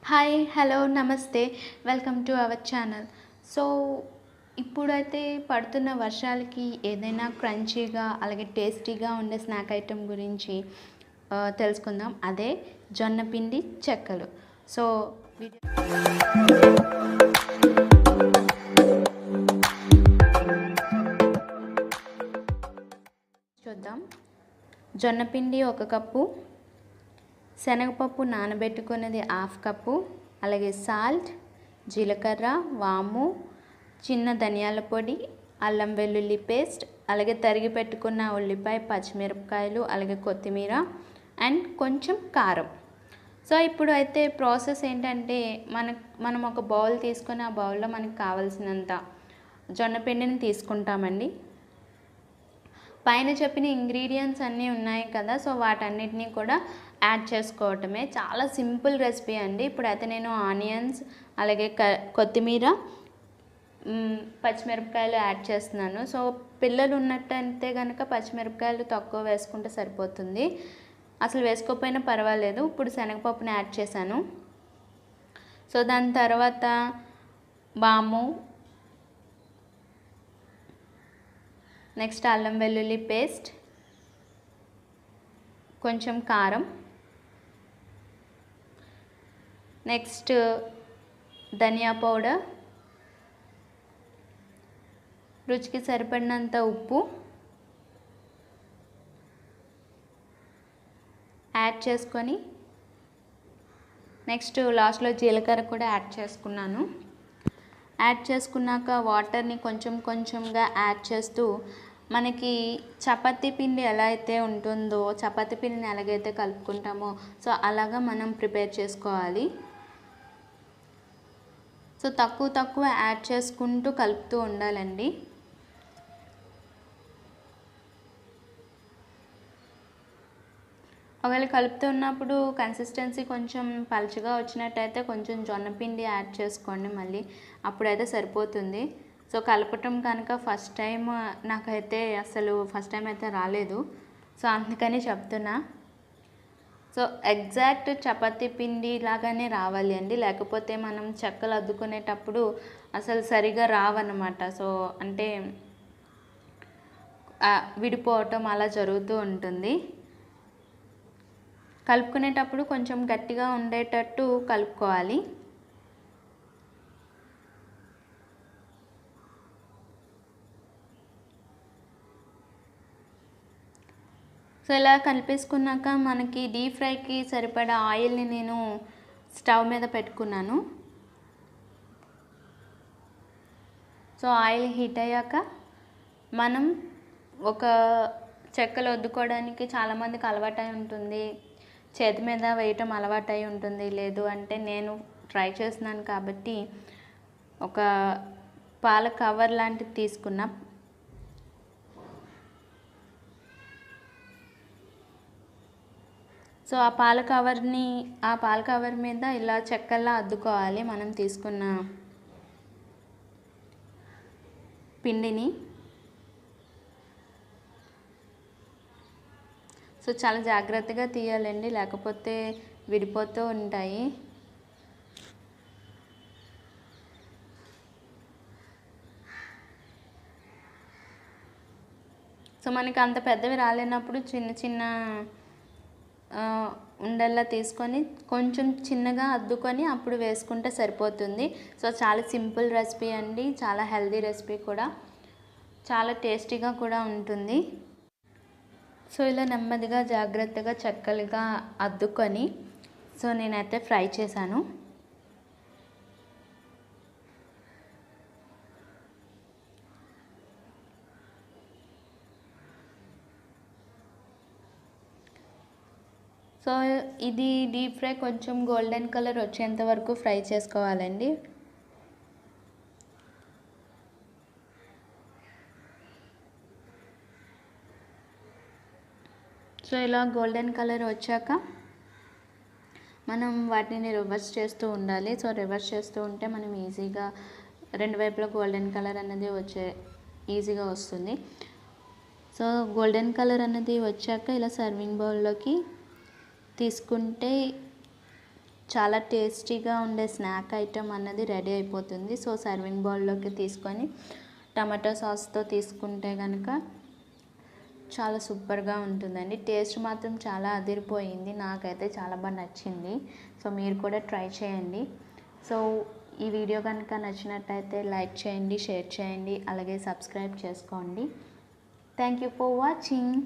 Hi hello నమస్తే welcome to our channel. So ఇప్పుడైతే పడుతున్న వర్షాలకి ఏదైనా క్రంచీగా అలాగే టేస్టీగా ఉండే స్నాక్ ఐటెం గురించి తెలుసుకుందాం. అదే జొన్న పిండి చెక్కలు. సో చూద్దాం. జొన్న పిండి 1 కప్పు, శనగపప్పు నానబెట్టుకున్నది 1/2 కప్పు, అలాగే సాల్ట్, జీలకర్ర, వాము, చిన్న ధనియాల పొడి, అల్లం వెల్లుల్లి పేస్ట్, అలాగే తరిగి పెట్టుకున్న ఉల్లిపాయ, పచ్చిమిరపకాయలు, అలాగే కొత్తిమీర అండ్ కొంచెం కారం. సో ఇప్పుడు అయితే ప్రాసెస్ ఏంటంటే మనం ఒక బౌల్ తీసుకొని ఆ బౌల్లో మనకు కావాల్సినంత జొన్న పిండిని తీసుకుంటామండి. పైన చెప్పిన ఇంగ్రీడియంట్స్ అన్నీ ఉన్నాయి కదా, సో వాటన్నిటినీ కూడా యాడ్ చేసుకోవటమే. చాలా సింపుల్ రెసిపీ అండి. ఇప్పుడైతే నేను ఆనియన్స్ అలాగే కొత్తిమీర, పచ్చిమిరపకాయలు యాడ్ చేస్తున్నాను. సో పిల్లలు ఉన్నట్టయితే కనుక పచ్చిమిరపకాయలు తక్కువ వేసుకుంటే సరిపోతుంది, అసలు వేసుకోకపోయినా పర్వాలేదు. ఇప్పుడు శనగపప్పుని యాడ్ చేశాను. సో దాని తర్వాత వాము, నెక్స్ట్ అల్లం వెల్లుల్లి పేస్ట్, కొంచెం కారం, నెక్స్ట్ ధనియా పౌడర్, రుచికి సరిపడినంత ఉప్పు యాడ్ చేసుకొని నెక్స్ట్ లాస్ట్లో జీలకర్ర కూడా యాడ్ చేసుకున్నాను. యాడ్ చేసుకున్నాక వాటర్ని కొంచెం కొంచెంగా యాడ్ చేస్తూ మనకి చపాతీ పిండి ఎలా అయితే ఉంటుందో, చపాతీ పిండిని ఎలాగైతే కలుపుకుంటామో సో అలాగా మనం ప్రిపేర్ చేసుకోవాలి. సో తక్కువ యాడ్ చేసుకుంటూ కలుపుతూ ఉండాలండి. ఒకవేళ కలుపుతూ ఉన్నప్పుడు కన్సిస్టెన్సీ కొంచెం పలుచగా వచ్చినట్టయితే కొంచెం జొన్న పిండి యాడ్ చేసుకోండి మళ్ళీ, అప్పుడైతే సరిపోతుంది. సో కలపటం కనుక ఫస్ట్ టైం నాకైతే ఫస్ట్ టైం అయితే రాలేదు, సో అందుకని చెప్తున్నా. సో ఎగ్జాక్ట్ చపాతీ పిండి లాగానే రావాలి అండి, లేకపోతే మనం చెక్కలు అద్దుకునేటప్పుడు అసలు సరిగా రావన్నమాట. సో అంటే విడిపోవటం అలా జరుగుతూ ఉంటుంది. కలుపుకునేటప్పుడు కొంచెం గట్టిగా ఉండేటట్టు కలుపుకోవాలి. సో ఇలా కలిపేసుకున్నాక మనకి డీప్ ఫ్రైకి సరిపడా ఆయిల్ని నేను స్టవ్ మీద పెట్టుకున్నాను. సో ఆయిల్ హీట్ అయ్యాక మనం ఒక చెక్కలు వద్దుకోవడానికి చాలామందికి అలవాటై ఉంటుంది, చేతి మీద వేయటం అలవాటై ఉంటుంది. లేదు అంటే నేను ట్రై చేస్తున్నాను కాబట్టి ఒక పాల కవర్ లాంటిది తీసుకున్నా. సో ఆ పాల కవర్ మీద ఇలా చెక్కల్లా అద్దుకోవాలి మనం తీసుకున్న పిండిని. సో చాలా జాగ్రత్తగా తీయాలండి, లేకపోతే విడిపోతూ ఉంటాయి. సో మనకి అంత పెద్దవి రాలేనప్పుడు చిన్న చిన్న ఉండల్లా తీసుకొని కొంచెం చిన్నగా అద్దుకొని అప్పుడు వేసుకుంటే సరిపోతుంది. సో చాలా సింపుల్ రెసిపీ అండి, చాలా హెల్దీ రెసిపీ కూడా, చాలా టేస్టీగా కూడా ఉంటుంది. సో ఇలా నెమ్మదిగా జాగ్రత్తగా చెక్కలుగా అద్దుకొని సో నేనైతే ఫ్రై చేశాను. సో ఇది డీప్ ఫ్రై కొంచెం గోల్డెన్ కలర్ వచ్చేంత వరకు ఫ్రై చేసుకోవాలండి. సో ఇలా గోల్డెన్ కలర్ వచ్చాక మనం వాటిని రివర్స్ చేస్తూ ఉండాలి. సో రివర్స్ చేస్తూ ఉంటే మనం ఈజీగా రెండు వైపులా గోల్డెన్ కలర్ అనేది ఈజీగా వస్తుంది. సో గోల్డెన్ కలర్ అనేది వచ్చాక ఇలా సర్వింగ్ బౌల్లోకి తీసుకుంటే చాలా టేస్టీగా ఉండే స్నాక్ ఐటెం అన్నది రెడీ అయిపోతుంది. సో సర్వింగ్ బౌల్లోకి తీసుకొని టమాటో సాస్తో తీసుకుంటే కనుక చాలా సూపర్గా ఉంటుందండి. టేస్ట్ మాత్రం చాలా అదిరిపోయింది, నాకైతే చాలా బాగా నచ్చింది. సో మీరు కూడా ట్రై చేయండి. సో ఈ వీడియో కనుక నచ్చినట్టయితే లైక్ చేయండి, షేర్ చేయండి, అలాగే సబ్స్క్రైబ్ చేసుకోండి. Thank you for watching.